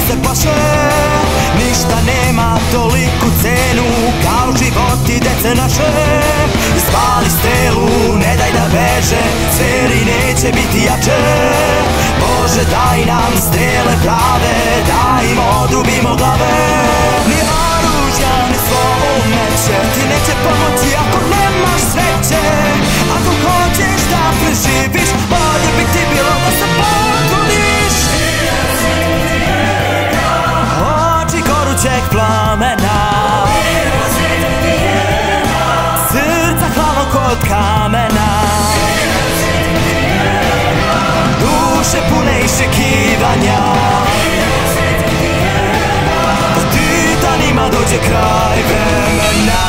se plaše. Ništa nema toliku cenu kao život i dece naše. Spali stelu, ne daj da beže, zveri neće biti jače. Bože daj nam strele prave, da im odrubimo glave. Ni oružja, ni slovo meće ti neće pomoći ako nemaš sreće. Ako hoćeš da preživiš, bolje bi ti bilo da se potrudiš. Oči gorućeg plamena, srca hladno kod kamena, duše pune iščekivanja, da titanima dođe kraj vremena.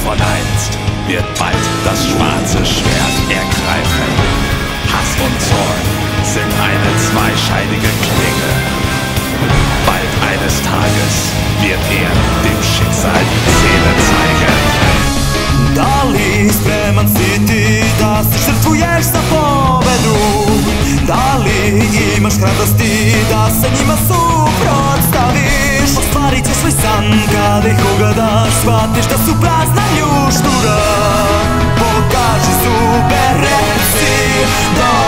Von einst wird bald das schwarze Schwert ergreifen. Hass und Zorn sind eine zweischneidige Klinge. Bald eines Tages wird er dem Schicksal die Zähne zeigen. Da li spreman si ti da se žrtvuješ za pobedu? Da li imaš hrabrosti da se njima suprotstaviš? Ostvarit ćeš svoj san kada ih ugledaš, shvatiš da su prazna ljuštura. Pokaži zube, reci da